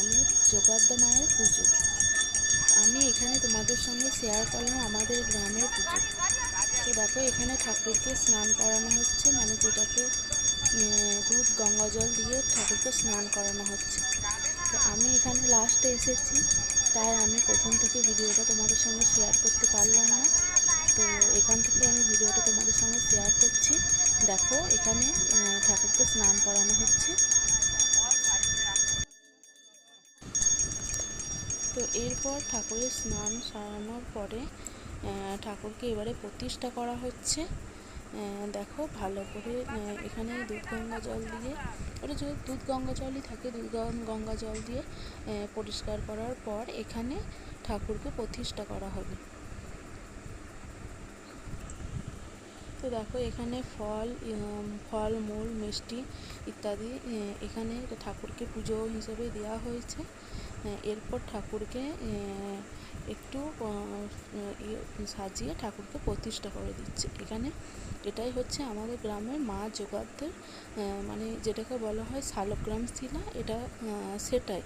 গ্রামের যোগাদ্দা মায়ের পুজো। আমি এখানে তোমাদের সঙ্গে শেয়ার করলাম আমাদের গ্রামের পুজো। তো দেখো এখানে ঠাকুরকে স্নান করানো হচ্ছে, মানে যেটাকে দুধ গঙ্গা জল দিয়ে ঠাকুরকে স্নান করানো হচ্ছে। তো আমি এখানে লাস্টে এসেছি, তাই আমি প্রথম থেকে ভিডিওটা তোমাদের সঙ্গে শেয়ার করতে পারলাম না। তো এখান থেকে আমি ভিডিওটা তোমাদের সঙ্গে শেয়ার করছি। দেখো এখানে ঠাকুরকে স্নান করানো হচ্ছে। তো এরপর ঠাকুরের স্নান সারানোর পরে ঠাকুরকে এবারে প্রতিষ্ঠা করা হচ্ছে। দেখো ভালো করে এখানে দুধ গঙ্গা জল দিয়ে, ওটা যদি দুধ গঙ্গা জলই থাকে, দুধ গঙ্গা জল দিয়ে পরিষ্কার করার পর এখানে ঠাকুরকে প্রতিষ্ঠা করা হবে। তো দেখো এখানে ফল মূল মিষ্টি ইত্যাদি এখানে ঠাকুরকে পুজো হিসেবে দেওয়া হয়েছে। এরপর ঠাকুরকে একটু সাজিয়ে ঠাকুরকে প্রতিষ্ঠা করে দিচ্ছে। এখানে এটাই হচ্ছে আমাদের গ্রামের মা যোগাদ্দের, মানে যেটাকে বলা হয় শালগ্রাম শিলা, এটা সেটাই।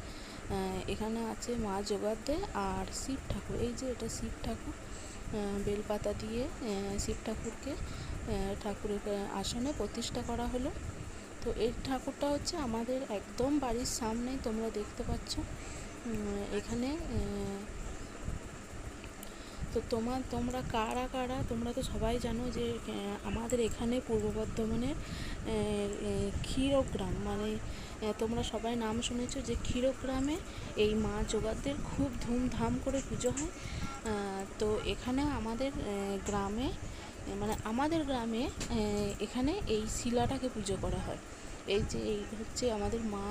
এখানে আছে মা যোগাদ্দে আর শিব ঠাকুর। এই যে এটা শিব ঠাকুর, বেলপাতা দিয়ে শিব ঠাকুরকে ঠাকুরের আসনে প্রতিষ্ঠা করা হলো। তো এই ঠাকুরটা হচ্ছে আমাদের একদম বাড়ির সামনেই, তোমরা দেখতে পাচ্ছ এখানে। তো তোমরা কারা কারা, তোমরা তো সবাই জানো যে আমাদের এখানে পূর্ব বর্ধমানের ক্ষীরগ্রাম, মানে তোমরা সবাই নাম শুনেছো যে ক্ষীরগ্রামে এই মা যোগাদ্দের খুব ধুমধাম করে পুজো হয়। তো এখানে আমাদের গ্রামে, মানে আমাদের গ্রামে এখানে এই শিলাটাকে পুজো করা হয়। এই যে এই হচ্ছে আমাদের মা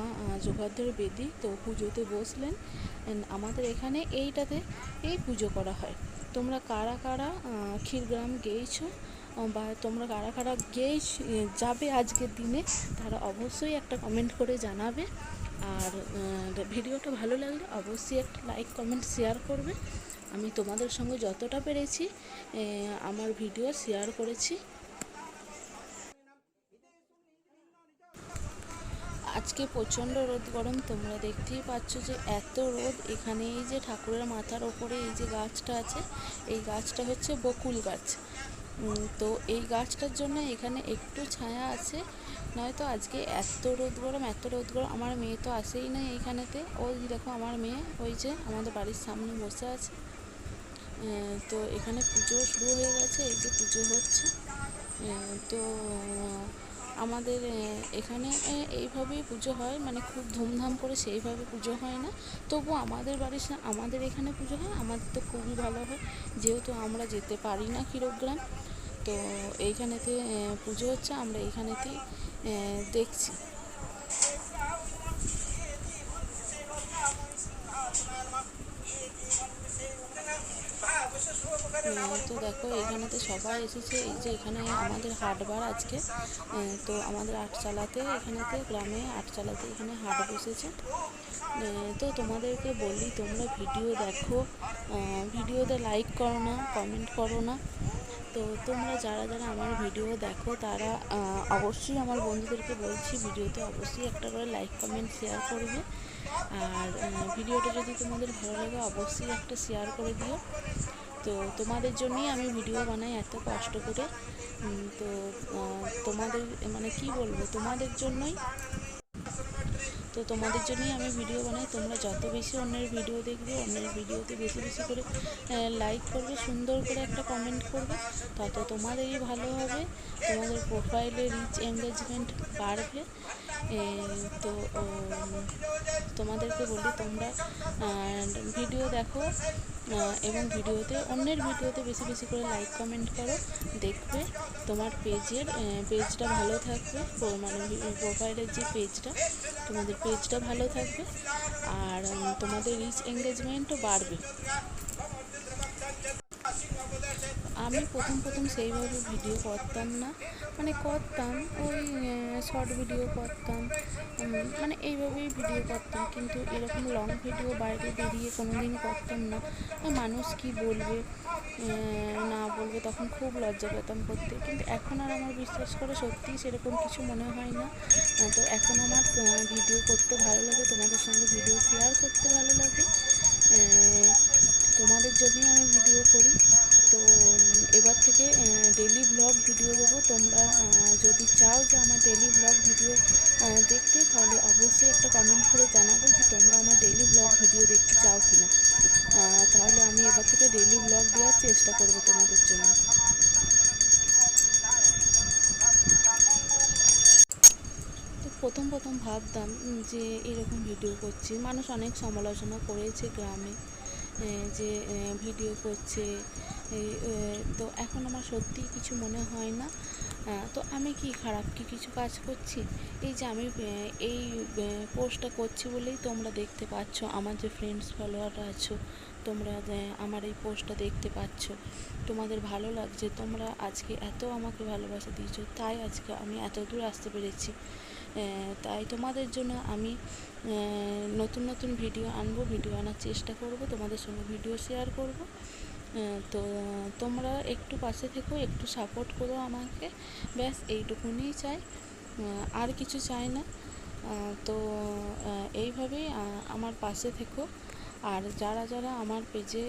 যোগাদ্দের বেদি। তো পুজোতে বসলেন, আমাদের এখানে এইটাতে এই পুজো করা হয়। তোমরা কারা কারা ক্ষীরগ্রাম গিয়েছো বা তোমরা কারা কারা যাবে আজকের দিনে, তারা অবশ্যই একটা কমেন্ট করে জানাবে। আর ভিডিওটা ভালো লাগলে অবশ্যই একটা লাইক কমেন্ট শেয়ার করবে। আমি তোমাদের সঙ্গে যতটা পেরেছি আমার ভিডিও শেয়ার করেছি। আজকে প্রচণ্ড রোদ গরম, তোমরা দেখতেই পাচ্ছ যে এত রোদ। এখানে এই যে ঠাকুরের মাথার ওপরে এই যে গাছটা আছে, এই গাছটা হচ্ছে বকুল গাছ। তো এই গাছটার জন্য এখানে একটু ছায়া আছে, নয়তো আজকে এত রোদ গরম, এত রোদ গরম। আমার মেয়ে তো আসেই না এইখানেতে। ওই দেখো আমার মেয়ে ওই যে আমাদের বাড়ির সামনে বসে আছে। তো এখানে পুজো শুরু হয়ে গেছে, এই যে পুজো হচ্ছে। তো আমাদের এখানে এইভাবেই পুজো হয়, মানে খুব ধুমধাম করে সেইভাবে পুজো হয় না। তবু আমাদের বাড়ির আমাদের এখানে পুজো হয়, আমাদের তো খুবই ভালো হয়, যেহেতু আমরা যেতে পারি না ক্ষীরগ্রাম। তো এইখানেতে পুজো হচ্ছে, আমরা এইখানেতেই দেখছি। তো দেখো এইখানেতে সবাই এসেছে। এই যে এখানে আমাদের হাটবার আজকে, তো আমাদের আটচালাতে, এখানেতে গ্রামে আটচালাতে এখানে হাট বসেছে। তো তোমাদেরকে বলি, তোমরা ভিডিও দেখো, ভিডিওতে লাইক করো না, কমেন্ট করো না। তো তোমরা যারা যারা আমার ভিডিও দেখো তারা অবশ্যই, আমার বন্ধুদেরকে বলছি, ভিডিওতে অবশ্যই একটা করে লাইক কমেন্ট শেয়ার করবে। আর ভিডিওটা যদি তোমাদের ভালো লাগে অবশ্যই একটা শেয়ার করে দিও। তো তোমাদের জন্যই আমি ভিডিও বানাই এত কষ্ট করে। তো তোমাদের, মানে কি বলবো, তোমাদের জন্যই আমি ভিডিও বানাই। তোমরা যত বেশি অন্যের ভিডিও দেখবে, অন্যের ভিডিওতে বেশি বেশি করে লাইক করবে, সুন্দর করে একটা কমেন্ট করবে, তত তোমাদেরই ভালো হবে, তোমাদের প্রোফাইলে রিচ এঙ্গেজমেন্ট বাড়বে। তো তোমাদেরকে বলি, তোমরা ভিডিও দেখো এবং অন্যের ভিডিওতে বেশি বেশি করে লাইক কমেন্ট করো, দেখবে তোমার পেজটা ভালো থাকবে, মানে প্রোফাইলের যে পেজটা, তোমাদের পেজটা ভালো থাকবে আর তোমাদের রিচ এঙ্গেজমেন্টও বাড়বে। আমি প্রথম প্রথম সেইভাবে ভিডিও করতাম না, মানে করতাম ওই শর্ট ভিডিও করতাম, মানে এইভাবেই ভিডিও করতাম, কিন্তু এরকম লং ভিডিও বাইরে বেরিয়ে কোনো দিন করতাম না। মানুষ কি বলবে না বলবে তখন খুব লজ্জা পেতাম করতে, কিন্তু এখন আর আমার বিশ্বাস করে সত্যিই সেরকম কিছু মনে হয় না। তো এখন আমার ভিডিও করতে ভালো লাগে, তোমাদের সঙ্গে ভিডিও শেয়ার করতে ভালো লাগে, তোমাদের জন্যই আমি ভিডিও করি। তো এবার থেকে ডেলি ব্লগ ভিডিও দেবো। তোমরা যদি চাও যে আমার ডেলি ব্লগ ভিডিও দেখতে, তাহলে অবশ্যই একটা কমেন্ট করে জানাবে যে তোমরা আমার ডেলি ব্লগ ভিডিও দেখতে চাও কি না। তাহলে আমি এবার থেকে ডেলি ব্লগ দেওয়ার চেষ্টা করব তোমাদের জন্য। তো প্রথম প্রথম ভাবতাম যে এরকম ভিডিও করছি, মানুষ অনেক সমালোচনা করেছে গ্রামে যে ভিডিও করছে, তো এখন আমার সত্যিই কিছু মনে হয় না। তো আমি কি খারাপ কি কিছু কাজ করছি? এই যে আমি এই পোস্টটা করছি বলেই তোমরা দেখতে পাচ্ছ, আমার যে ফ্রেন্ডস ফলোয়াররা আছো তোমরা আমার এই পোস্টটা দেখতে পাচ্ছ, তোমাদের ভালো লাগছে, তোমরা আজকে এত আমাকে ভালোবাসা দিয়েছো, তাই আজকে আমি এত দূর আসতে পেরেছি। তাই তোমাদের জন্য আমি নতুন নতুন ভিডিও আনবো, ভিডিও আনার চেষ্টা করব, তোমাদের সঙ্গে ভিডিও শেয়ার করব। তো তোমরা একটু পাশে থেকো, একটু সাপোর্ট করো আমাকে, ব্যাস এইটুকুনি চাই, আর কিছু চাই না। তো এইভাবেই আমার পাশে থেকো। আর যারা যারা আমার পেজে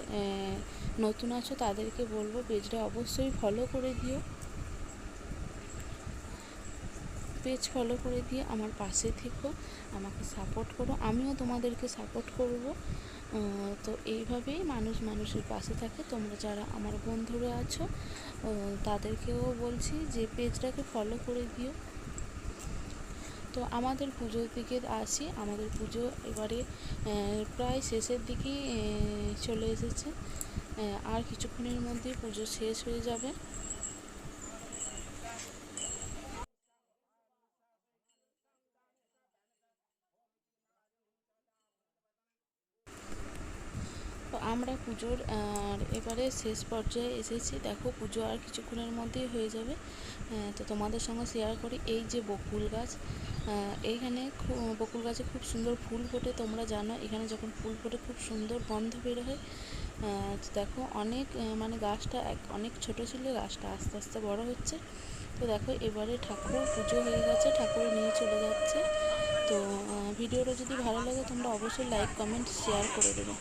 নতুন আছো তাদেরকে বলবো পেজটা অবশ্যই ফলো করে দিও, পেজ ফলো করে দিয়ে আমার পাশে থেকো, আমাকে সাপোর্ট করো, আমিও তোমাদেরকে সাপোর্ট করব। তো এইভাবেই মানুষ মানুষের পাশে থাকে। তোমরা যারা আমার বন্ধুরা আছো তাদেরকেও বলছি যে পেজটাকে ফলো করে দিও। তো আমাদের পুজোর দিকে আসি, আমাদের পুজো এবারে প্রায় শেষের দিকেই চলে এসেছে, আর কিছুক্ষণের মধ্যেই পুজো শেষ হয়ে যাবে। তো আমরা পুজোর এবারে শেষ পর্যায়ে এসেছি, দেখো পুজো আর কিছুক্ষণের মধ্যেই হয়ে যাবে। তো তোমাদের সঙ্গে শেয়ার করি, এই যে বকুল গাছ, এইখানে বকুল গাছে খুব সুন্দর ফুল ফোটে, তোমরা জানো এখানে যখন ফুল ফোটে খুব সুন্দর গন্ধ বের হয়। তো দেখো অনেক মানে গাছটা অনেক ছোট ছিল, গাছটা আস্তে আস্তে বড় হচ্ছে। তো দেখো এবারে ঠাকুর পুজো হয়ে গেছে, ঠাকুর নিয়ে চলে যাচ্ছে। তো ভিডিওটা যদি ভালো লাগে তোমরা অবশ্যই লাইক কমেন্ট শেয়ার করে দেবে।